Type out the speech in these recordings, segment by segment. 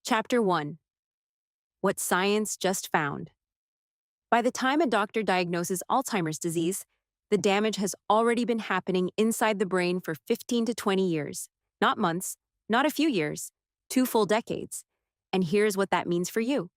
Chapter 1. What Science Just Found. By the time a doctor diagnoses Alzheimer's disease, the damage has already been happening inside the brain for 15 to 20 years. Not months, not a few years, 2 full decades. And here's what that means for you.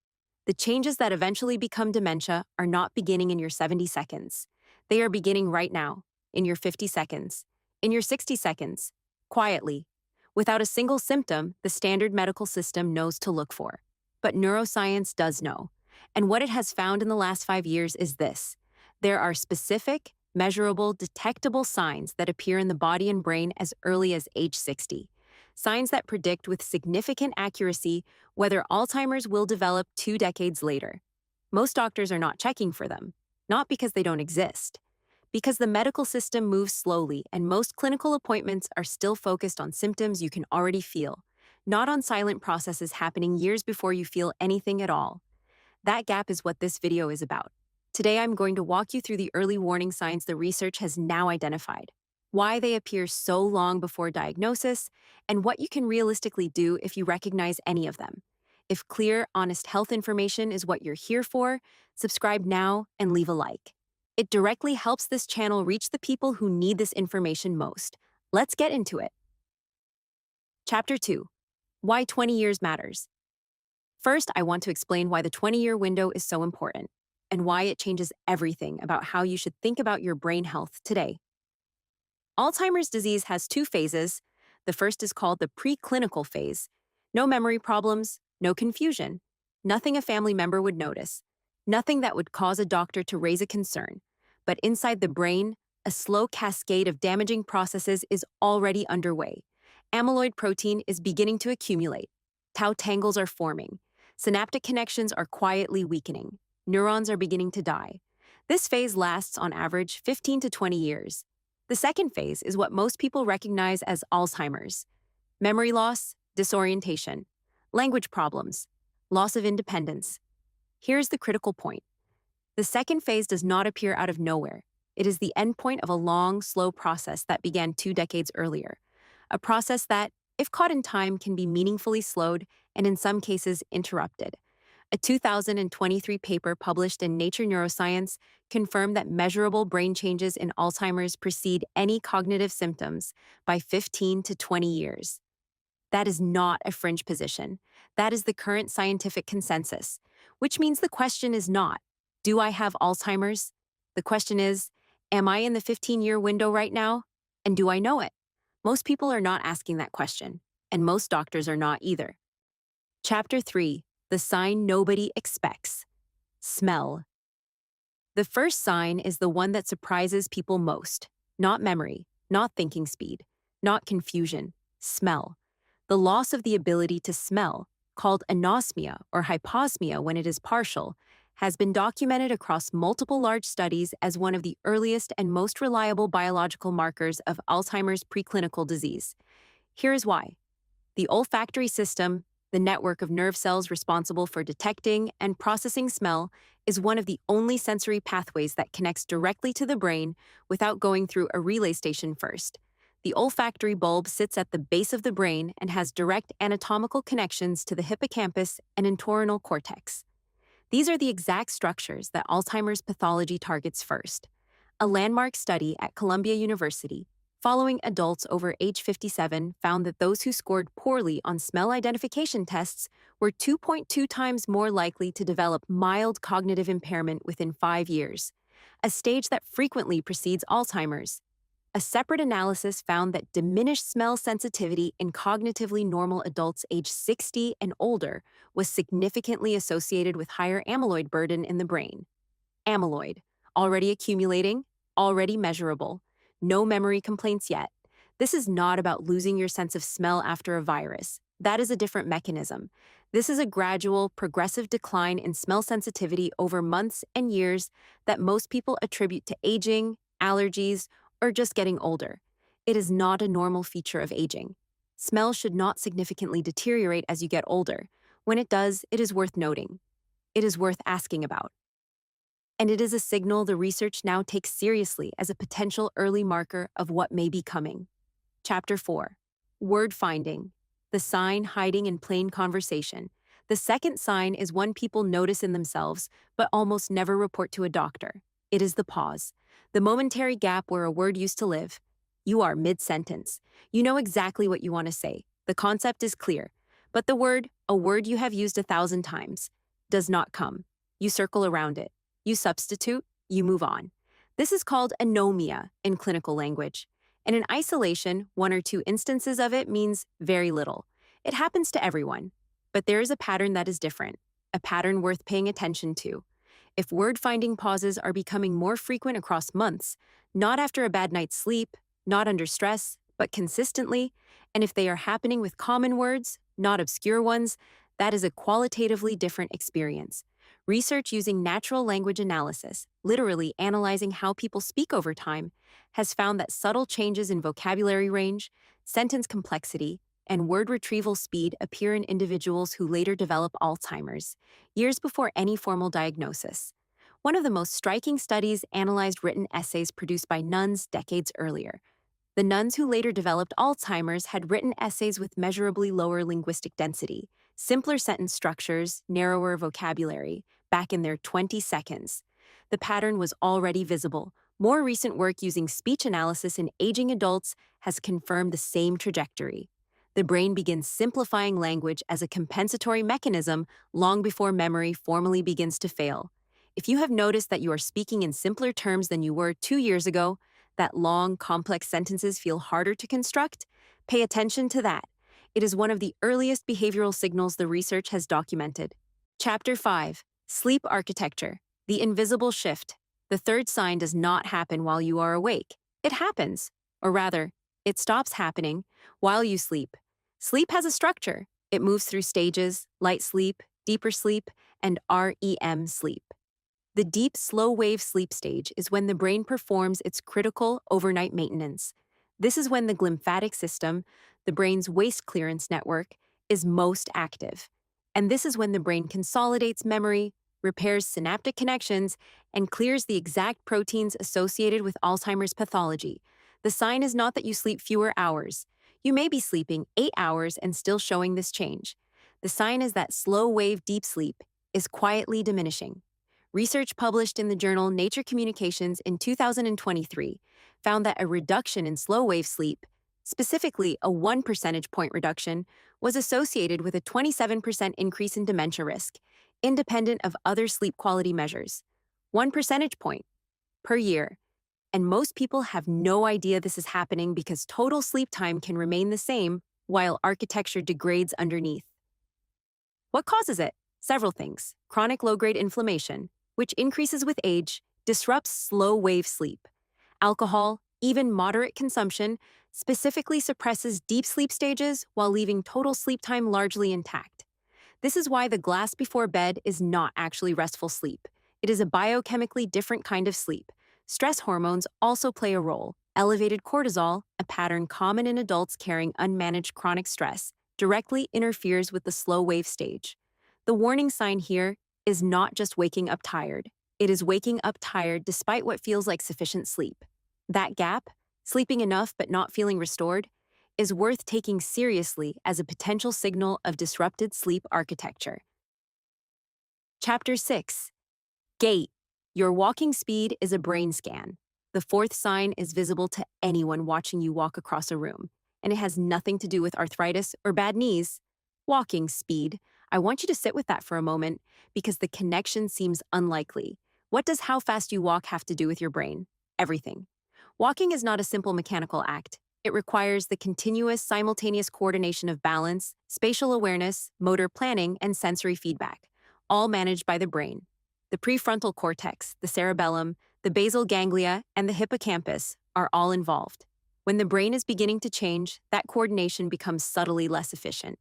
The changes that eventually become dementia are not beginning in your 70 seconds. They are beginning right now, in your 50 seconds, in your 60 seconds, quietly, without a single symptom the standard medical system knows to look for. But neuroscience does know. And what it has found in the last 5 years is this. There are specific, measurable, detectable signs that appear in the body and brain as early as age 60. Signs that predict with significant accuracy whether Alzheimer's will develop 2 decades later. Most doctors are not checking for them, not because they don't exist, because the medical system moves slowly and most clinical appointments are still focused on symptoms you can already feel, not on silent processes happening years before you feel anything at all. That gap is what this video is about. Today I'm going to walk you through the early warning signs the research has now identified, why they appear so long before diagnosis, and what you can realistically do if you recognize any of them. If clear, honest health information is what you're here for, subscribe now and leave a like. It directly helps this channel reach the people who need this information most. Let's get into it. Chapter 2. Why 20 years matters. First, I want to explain why the 20-year window is so important, and why it changes everything about how you should think about your brain health today. Alzheimer's disease has 2 phases. The first is called the preclinical phase. No memory problems, no confusion, nothing a family member would notice, nothing that would cause a doctor to raise a concern. But inside the brain, a slow cascade of damaging processes is already underway. Amyloid protein is beginning to accumulate. Tau tangles are forming. Synaptic connections are quietly weakening. Neurons are beginning to die. This phase lasts on average 15 to 20 years. The second phase is what most people recognize as Alzheimer's. Memory loss, disorientation, language problems, loss of independence. Here's the critical point. The second phase does not appear out of nowhere. It is the endpoint of a long, slow process that began 2 decades earlier. A process that, if caught in time, can be meaningfully slowed and in some cases interrupted. A 2023 paper published in Nature Neuroscience confirmed that measurable brain changes in Alzheimer's precede any cognitive symptoms by 15 to 20 years. That is not a fringe position. That is the current scientific consensus, which means the question is not, do I have Alzheimer's? The question is, am I in the 15-year window right now? And do I know it? Most people are not asking that question, and most doctors are not either. Chapter 3. The sign nobody expects. Smell. The first sign is the one that surprises people most. Not memory, not thinking speed, not confusion. Smell. The loss of the ability to smell, called anosmia or hyposmia when it is partial, has been documented across multiple large studies as one of the earliest and most reliable biological markers of Alzheimer's preclinical disease. Here is why. The olfactory system, the network of nerve cells responsible for detecting and processing smell, is one of the only sensory pathways that connects directly to the brain without going through a relay station first. The olfactory bulb sits at the base of the brain and has direct anatomical connections to the hippocampus and entorhinal cortex. These are the exact structures that Alzheimer's pathology targets first. A landmark study at Columbia University, following adults over age 57, found that those who scored poorly on smell identification tests were 2.2 times more likely to develop mild cognitive impairment within 5 years, a stage that frequently precedes Alzheimer's. A separate analysis found that diminished smell sensitivity in cognitively normal adults age 60 and older was significantly associated with higher amyloid burden in the brain. Amyloid, already accumulating, already measurable, no memory complaints yet. This is not about losing your sense of smell after a virus. That is a different mechanism. This is a gradual, progressive decline in smell sensitivity over months and years that most people attribute to aging, allergies, or just getting older. It is not a normal feature of aging. Smell should not significantly deteriorate as you get older. When it does, it is worth noting. It is worth asking about. And it is a signal the research now takes seriously as a potential early marker of what may be coming. Chapter 4. Word finding. The sign hiding in plain conversation. The second sign is one people notice in themselves, but almost never report to a doctor. It is the pause, the momentary gap where a word used to live. You are mid-sentence. You know exactly what you want to say. The concept is clear. But the word, a word you have used 1,000 times, does not come. You circle around it. You substitute, you move on. This is called anomia in clinical language. And in isolation, one or two instances of it means very little. It happens to everyone. But there is a pattern that is different, a pattern worth paying attention to. If word-finding pauses are becoming more frequent across months, not after a bad night's sleep, not under stress, but consistently, and if they are happening with common words, not obscure ones, that is a qualitatively different experience. Research using natural language analysis, literally analyzing how people speak over time, has found that subtle changes in vocabulary range, sentence complexity, and word retrieval speed appear in individuals who later develop Alzheimer's, years before any formal diagnosis. One of the most striking studies analyzed written essays produced by nuns decades earlier. The nuns who later developed Alzheimer's had written essays with measurably lower linguistic density, simpler sentence structures, narrower vocabulary, back in their 20 seconds. The pattern was already visible. More recent work using speech analysis in aging adults has confirmed the same trajectory. The brain begins simplifying language as a compensatory mechanism long before memory formally begins to fail. If you have noticed that you are speaking in simpler terms than you were 2 years ago, that long, complex sentences feel harder to construct, pay attention to that. It is one of the earliest behavioral signals the research has documented. Chapter 5. Sleep Architecture. The Invisible Shift. The third sign does not happen while you are awake. It happens, or rather, it stops happening while you sleep. Sleep has a structure. It moves through stages: light sleep, deeper sleep, and REM sleep. The deep, slow-wave sleep stage is when the brain performs its critical overnight maintenance. This is when the glymphatic system, the brain's waste clearance network, is most active. And this is when the brain consolidates memory, repairs synaptic connections, and clears the exact proteins associated with Alzheimer's pathology. The sign is not that you sleep fewer hours. You may be sleeping 8 hours and still showing this change. The sign is that slow-wave deep sleep is quietly diminishing. Research published in the journal Nature Communications in 2023 found that a reduction in slow-wave sleep, specifically a 1 percentage point reduction, was associated with a 27% increase in dementia risk, independent of other sleep quality measures. 1 percentage point per year. And most people have no idea this is happening because total sleep time can remain the same while architecture degrades underneath. What causes it? Several things. Chronic low-grade inflammation, which increases with age, disrupts slow-wave sleep. Alcohol, even moderate consumption, specifically suppresses deep sleep stages while leaving total sleep time largely intact. This is why the glass before bed is not actually restful sleep. It is a biochemically different kind of sleep. Stress hormones also play a role. Elevated cortisol, a pattern common in adults carrying unmanaged chronic stress, directly interferes with the slow-wave stage. The warning sign here is not just waking up tired. It is waking up tired despite what feels like sufficient sleep. That gap, sleeping enough but not feeling restored, is worth taking seriously as a potential signal of disrupted sleep architecture. Chapter 6. Gait. Your walking speed is a brain scan. The fourth sign is visible to anyone watching you walk across a room, and it has nothing to do with arthritis or bad knees. Walking speed. I want you to sit with that for a moment because the connection seems unlikely. What does how fast you walk have to do with your brain? Everything. Walking is not a simple mechanical act. It requires the continuous, simultaneous coordination of balance, spatial awareness, motor planning, and sensory feedback, all managed by the brain. The prefrontal cortex, the cerebellum, the basal ganglia, and the hippocampus are all involved. When the brain is beginning to change, that coordination becomes subtly less efficient.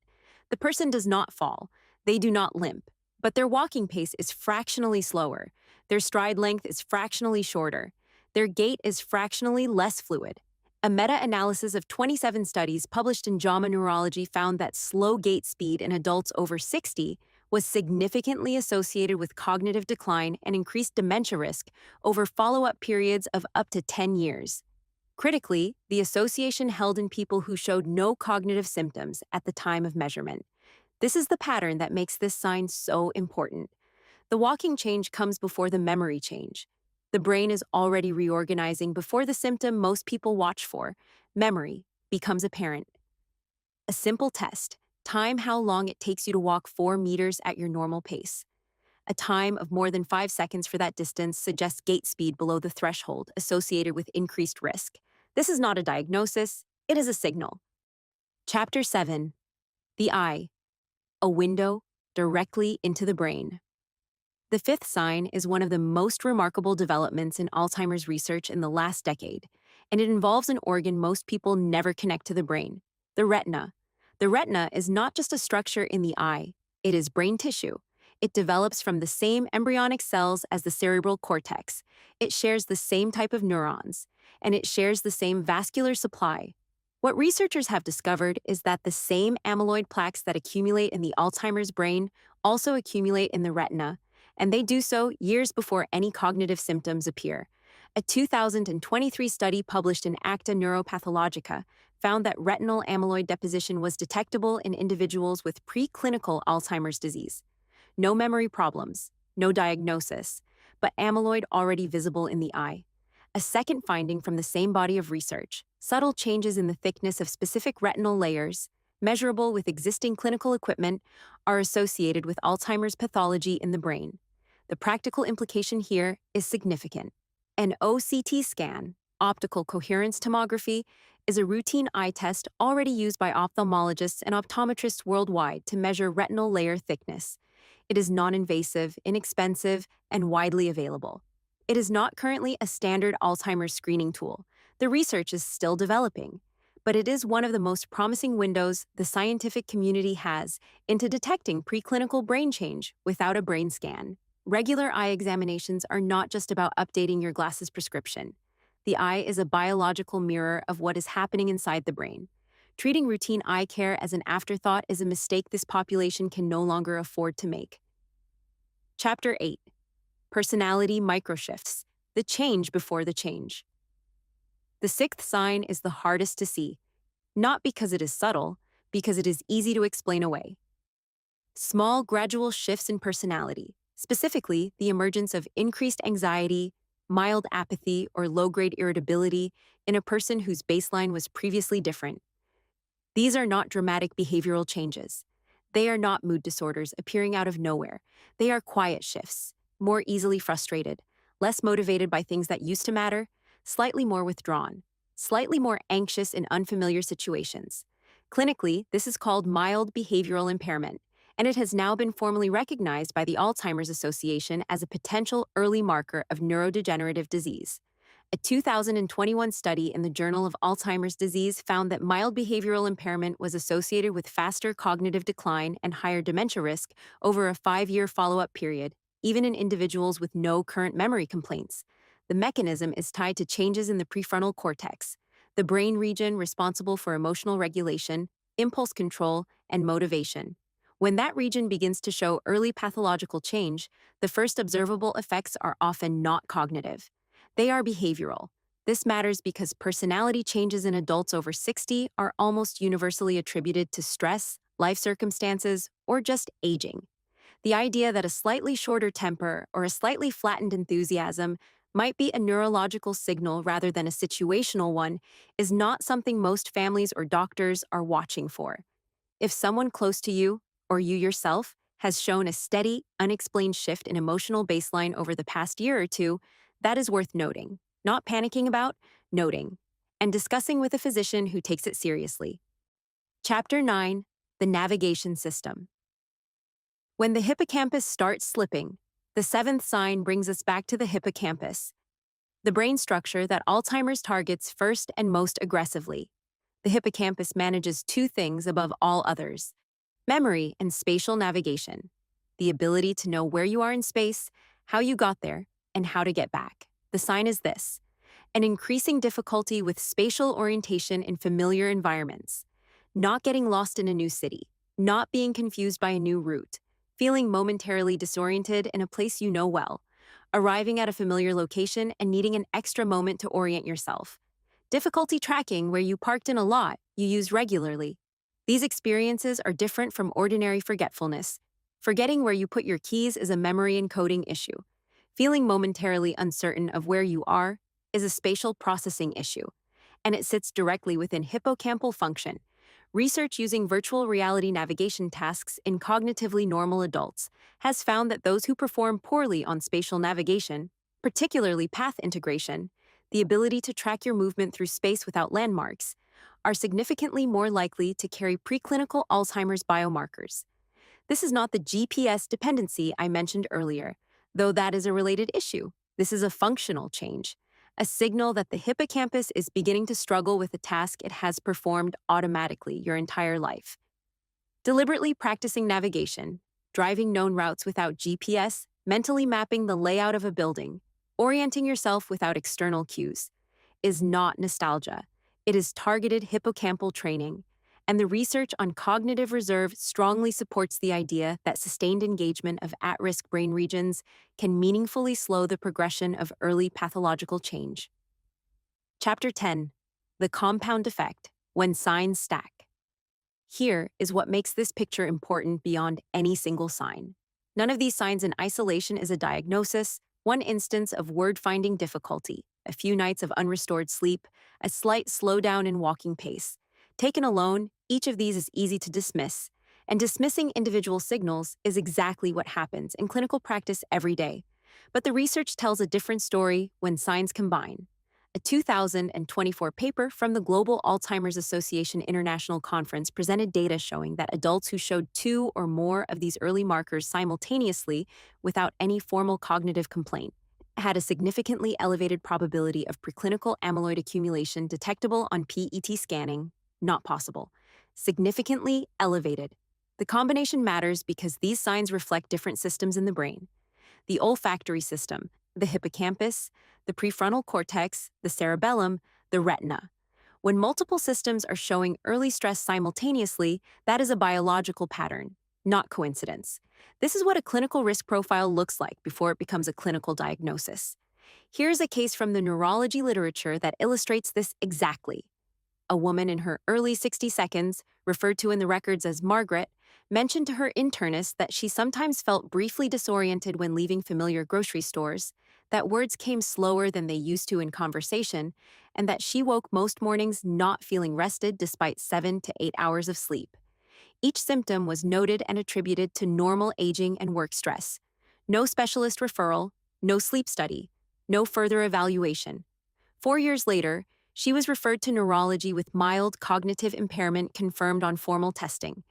The person does not fall, they do not limp, but their walking pace is fractionally slower, their stride length is fractionally shorter, their gait is fractionally less fluid. A meta-analysis of 27 studies published in JAMA Neurology found that slow gait speed in adults over 60 was significantly associated with cognitive decline and increased dementia risk over follow-up periods of up to 10 years. Critically, the association held in people who showed no cognitive symptoms at the time of measurement. This is the pattern that makes this sign so important. The walking change comes before the memory change. The brain is already reorganizing before the symptom most people watch for, memory, becomes apparent. A simple test: time how long it takes you to walk 4 meters at your normal pace. A time of more than 5 seconds for that distance suggests gait speed below the threshold associated with increased risk. This is not a diagnosis, it is a signal. Chapter 7: The Eye, a window directly into the brain. The fifth sign is one of the most remarkable developments in Alzheimer's research in the last decade, and it involves an organ most people never connect to the brain: the retina. The retina is not just a structure in the eye, it is brain tissue. It develops from the same embryonic cells as the cerebral cortex. It shares the same type of neurons, and it shares the same vascular supply. What researchers have discovered is that the same amyloid plaques that accumulate in the Alzheimer's brain also accumulate in the retina, and they do so years before any cognitive symptoms appear. A 2023 study published in Acta Neuropathologica found that retinal amyloid deposition was detectable in individuals with preclinical Alzheimer's disease. No memory problems, no diagnosis, but amyloid already visible in the eye. A second finding from the same body of research: subtle changes in the thickness of specific retinal layers, measurable with existing clinical equipment, are associated with Alzheimer's pathology in the brain. The practical implication here is significant. An OCT scan, optical coherence tomography, is a routine eye test already used by ophthalmologists and optometrists worldwide to measure retinal layer thickness. It is non-invasive, inexpensive, and widely available. It is not currently a standard Alzheimer's screening tool. The research is still developing, but it is one of the most promising windows the scientific community has into detecting preclinical brain change without a brain scan. Regular eye examinations are not just about updating your glasses prescription. The eye is a biological mirror of what is happening inside the brain. Treating routine eye care as an afterthought is a mistake this population can no longer afford to make. Chapter 8: Personality Microshifts, the change before the change. The sixth sign is the hardest to see, not because it is subtle, because it is easy to explain away. Small, gradual shifts in personality, specifically the emergence of increased anxiety, mild apathy, or low-grade irritability in a person whose baseline was previously different. These are not dramatic behavioral changes. They are not mood disorders appearing out of nowhere. They are quiet shifts: more easily frustrated, less motivated by things that used to matter, slightly more withdrawn, slightly more anxious in unfamiliar situations. Clinically, this is called mild behavioral impairment, and it has now been formally recognized by the Alzheimer's Association as a potential early marker of neurodegenerative disease. A 2021 study in the Journal of Alzheimer's Disease found that mild behavioral impairment was associated with faster cognitive decline and higher dementia risk over a 5-year follow-up period, even in individuals with no current memory complaints. The mechanism is tied to changes in the prefrontal cortex, the brain region responsible for emotional regulation, impulse control, and motivation. When that region begins to show early pathological change, the first observable effects are often not cognitive. They are behavioral. This matters because personality changes in adults over 60 are almost universally attributed to stress, life circumstances, or just aging. The idea that a slightly shorter temper or a slightly flattened enthusiasm might be a neurological signal rather than a situational one is not something most families or doctors are watching for. If someone close to you, or you yourself, has shown a steady, unexplained shift in emotional baseline over the past year or two, that is worth noting, not panicking about, noting, and discussing with a physician who takes it seriously. Chapter 9: The Navigation System. When the hippocampus starts slipping, the seventh sign brings us back to the hippocampus, the brain structure that Alzheimer's targets first and most aggressively. The hippocampus manages two things above all others: memory and spatial navigation, the ability to know where you are in space, how you got there, and how to get back. The sign is this: an increasing difficulty with spatial orientation in familiar environments, not getting lost in a new city, not being confused by a new route, feeling momentarily disoriented in a place you know well, arriving at a familiar location and needing an extra moment to orient yourself, difficulty tracking where you parked in a lot you use regularly. These experiences are different from ordinary forgetfulness. Forgetting where you put your keys is a memory encoding issue. Feeling momentarily uncertain of where you are is a spatial processing issue, and it sits directly within hippocampal function. Research using virtual reality navigation tasks in cognitively normal adults has found that those who perform poorly on spatial navigation, particularly path integration, the ability to track your movement through space without landmarks, are significantly more likely to carry preclinical Alzheimer's biomarkers. This is not the GPS dependency I mentioned earlier, though that is a related issue. This is a functional change, a signal that the hippocampus is beginning to struggle with a task it has performed automatically your entire life. Deliberately practicing navigation, driving known routes without GPS, mentally mapping the layout of a building, orienting yourself without external cues, is not nostalgia. It is targeted hippocampal training, and the research on cognitive reserve strongly supports the idea that sustained engagement of at-risk brain regions can meaningfully slow the progression of early pathological change. Chapter 10: The Compound Effect, When Signs Stack. Here is what makes this picture important beyond any single sign. None of these signs in isolation is a diagnosis. One instance of word-finding difficulty, a few nights of unrestored sleep, a slight slowdown in walking pace. Taken alone, each of these is easy to dismiss, and dismissing individual signals is exactly what happens in clinical practice every day. But the research tells a different story when signs combine. A 2024 paper from the Global Alzheimer's Association International Conference presented data showing that adults who showed two or more of these early markers simultaneously without any formal cognitive complaint had a significantly elevated probability of preclinical amyloid accumulation detectable on PET scanning. Not possible. Significantly elevated. The combination matters because these signs reflect different systems in the brain. The olfactory system, the hippocampus, the prefrontal cortex, the cerebellum, the retina. When multiple systems are showing early stress simultaneously, that is a biological pattern, not coincidence. This is what a clinical risk profile looks like before it becomes a clinical diagnosis. Here's a case from the neurology literature that illustrates this exactly. A woman in her early 60 seconds, referred to in the records as Margaret, mentioned to her internist that she sometimes felt briefly disoriented when leaving familiar grocery stores, that words came slower than they used to in conversation, and that she woke most mornings not feeling rested despite 7 to 8 hours of sleep. Each symptom was noted and attributed to normal aging and work stress. No specialist referral, no sleep study, no further evaluation. 4 years later, she was referred to neurology with mild cognitive impairment confirmed on formal testing.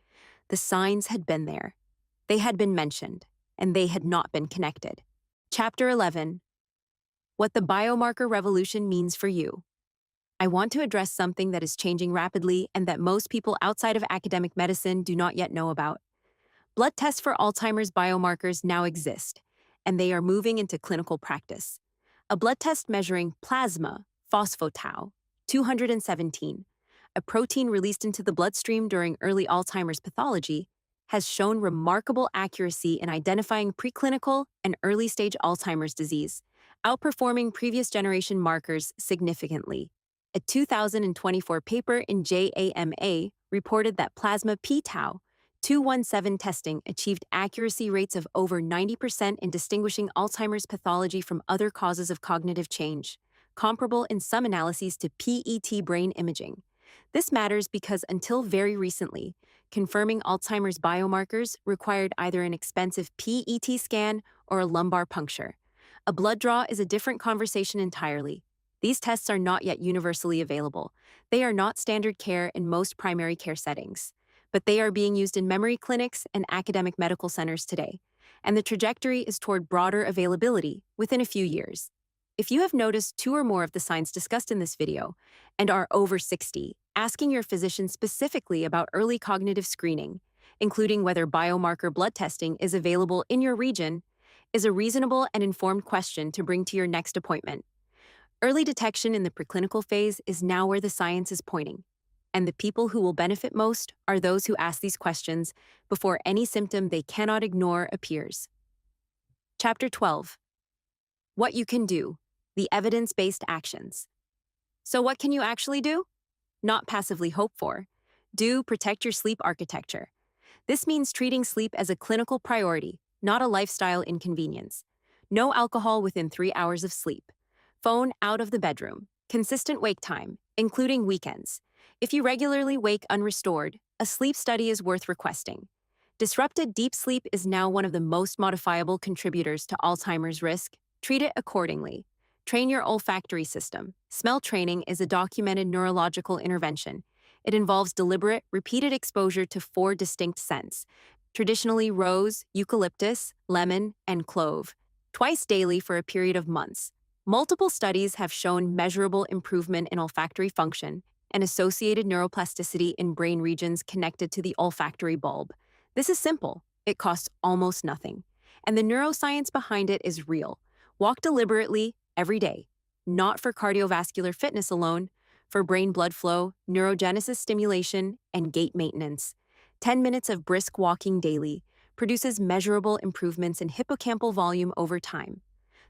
The signs had been there. They had been mentioned, and they had not been connected. Chapter 11: What the biomarker revolution means for you. I want to address something that is changing rapidly and that most people outside of academic medicine do not yet know about. Blood tests for Alzheimer's biomarkers now exist, and they are moving into clinical practice. A blood test measuring plasma phospho-tau 217, a protein released into the bloodstream during early Alzheimer's pathology, has shown remarkable accuracy in identifying preclinical and early-stage Alzheimer's disease, outperforming previous generation markers significantly. A 2024 paper in JAMA reported that plasma p-tau 217 testing achieved accuracy rates of over 90% in distinguishing Alzheimer's pathology from other causes of cognitive change, comparable in some analyses to PET brain imaging. This matters because until very recently, confirming Alzheimer's biomarkers required either an expensive PET scan or a lumbar puncture. A blood draw is a different conversation entirely. These tests are not yet universally available. They are not standard care in most primary care settings, but they are being used in memory clinics and academic medical centers today, and the trajectory is toward broader availability within a few years. If you have noticed two or more of the signs discussed in this video and are over 60, asking your physician specifically about early cognitive screening, including whether biomarker blood testing is available in your region, is a reasonable and informed question to bring to your next appointment. Early detection in the preclinical phase is now where the science is pointing, and the people who will benefit most are those who ask these questions before any symptom they cannot ignore appears. Chapter 12: What you can do, the evidence-based actions. So what can you actually do? Not passively hope for. Do protect your sleep architecture. This means treating sleep as a clinical priority, not a lifestyle inconvenience. No alcohol within 3 hours of sleep. Phone out of the bedroom. Consistent wake time, including weekends. If you regularly wake unrestored, a sleep study is worth requesting. Disrupted deep sleep is now one of the most modifiable contributors to Alzheimer's risk. Treat it accordingly. Train your olfactory system. Smell training is a documented neurological intervention. It involves deliberate, repeated exposure to 4 distinct scents, traditionally rose, eucalyptus, lemon, and clove, twice daily for a period of months. Multiple studies have shown measurable improvement in olfactory function and associated neuroplasticity in brain regions connected to the olfactory bulb. This is simple. It costs almost nothing. And the neuroscience behind it is real. Walk deliberately every day, not for cardiovascular fitness alone, for brain blood flow, neurogenesis stimulation, and gait maintenance. 10 minutes of brisk walking daily produces measurable improvements in hippocampal volume over time.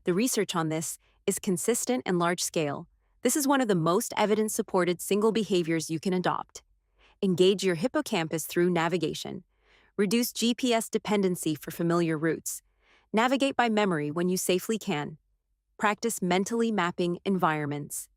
The research on this is consistent and large-scale. This is one of the most evidence-supported single behaviors you can adopt. Engage your hippocampus through navigation. Reduce GPS dependency for familiar routes. Navigate by memory when you safely can. Practice mentally mapping environments.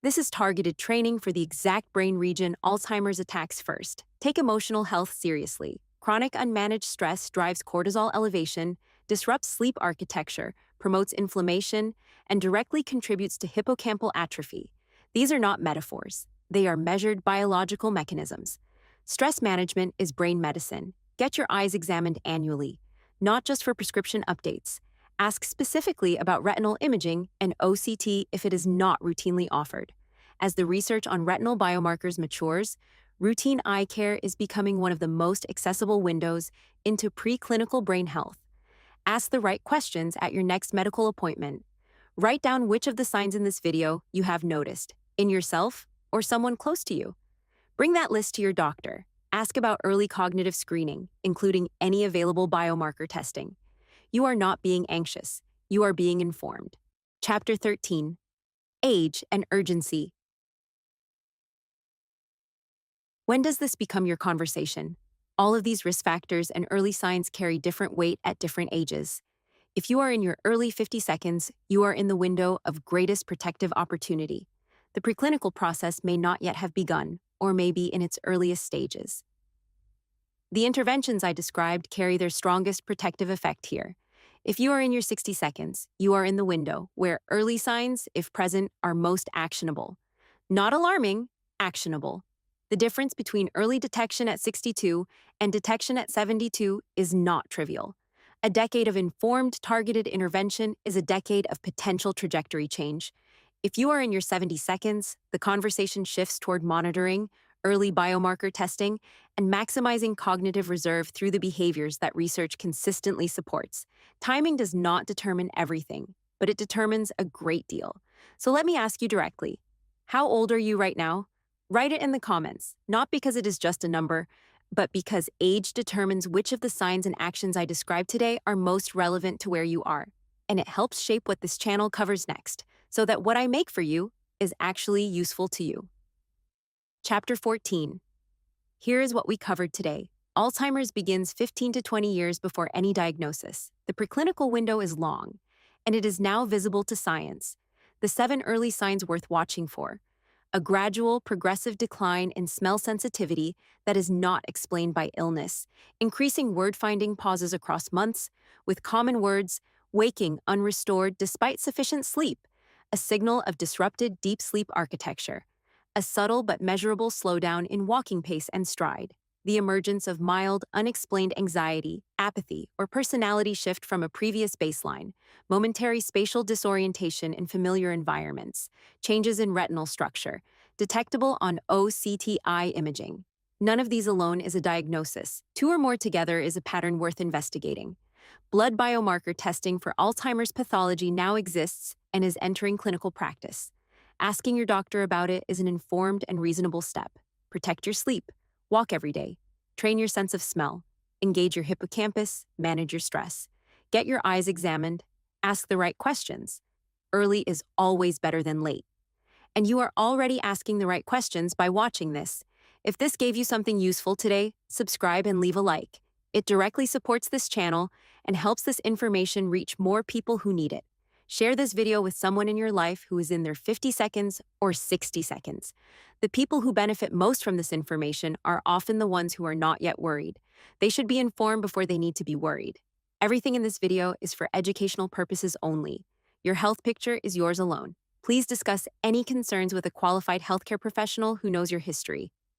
This is targeted training for the exact brain region Alzheimer's attacks first. Take emotional health seriously. Chronic unmanaged stress drives cortisol elevation, disrupts sleep architecture, promotes inflammation, and directly contributes to hippocampal atrophy. These are not metaphors. They are measured biological mechanisms. Stress management is brain medicine. Get your eyes examined annually, not just for prescription updates. Ask specifically about retinal imaging and OCT if it is not routinely offered. As the research on retinal biomarkers matures, routine eye care is becoming one of the most accessible windows into preclinical brain health. Ask the right questions at your next medical appointment. Write down which of the signs in this video you have noticed, in yourself or someone close to you. Bring that list to your doctor. Ask about early cognitive screening, including any available biomarker testing. You are not being anxious. You are being informed. Chapter 13. Age and Urgency. When does this become your conversation? All of these risk factors and early signs carry different weight at different ages. If you are in your early 50 seconds, you are in the window of greatest protective opportunity. The preclinical process may not yet have begun, or may be in its earliest stages. The interventions I described carry their strongest protective effect here. If you are in your 60 seconds, you are in the window where early signs, if present, are most actionable. Not alarming, actionable. The difference between early detection at 62 and detection at 72 is not trivial. A decade of informed, targeted intervention is a decade of potential trajectory change. If you are in your 70 seconds, the conversation shifts toward monitoring, early biomarker testing, and maximizing cognitive reserve through the behaviors that research consistently supports. Timing does not determine everything, but it determines a great deal. So let me ask you directly, how old are you right now? Write it in the comments, not because it is just a number, but because age determines which of the signs and actions I described today are most relevant to where you are. And it helps shape what this channel covers next, so that what I make for you is actually useful to you. Chapter 14. Here is what we covered today. Alzheimer's begins 15 to 20 years before any diagnosis. The preclinical window is long, and it is now visible to science. The 7 early signs worth watching for. A gradual, progressive decline in smell sensitivity that is not explained by illness. Increasing word-finding pauses across months, with common words, waking unrestored despite sufficient sleep, a signal of disrupted deep sleep architecture. A subtle but measurable slowdown in walking pace and stride. The emergence of mild, unexplained anxiety, apathy, or personality shift from a previous baseline. Momentary spatial disorientation in familiar environments. Changes in retinal structure, detectable on OCT imaging. None of these alone is a diagnosis. 2 or more together is a pattern worth investigating. Blood biomarker testing for Alzheimer's pathology now exists and is entering clinical practice. Asking your doctor about it is an informed and reasonable step. Protect your sleep. Walk every day. Train your sense of smell. Engage your hippocampus. Manage your stress. Get your eyes examined. Ask the right questions. Early is always better than late. And you are already asking the right questions by watching this. If this gave you something useful today, subscribe and leave a like. It directly supports this channel and helps this information reach more people who need it. Share this video with someone in your life who is in their 50 seconds or 60 seconds. The people who benefit most from this information are often the ones who are not yet worried. They should be informed before they need to be worried. Everything in this video is for educational purposes only. Your health picture is yours alone. Please discuss any concerns with a qualified healthcare professional who knows your history.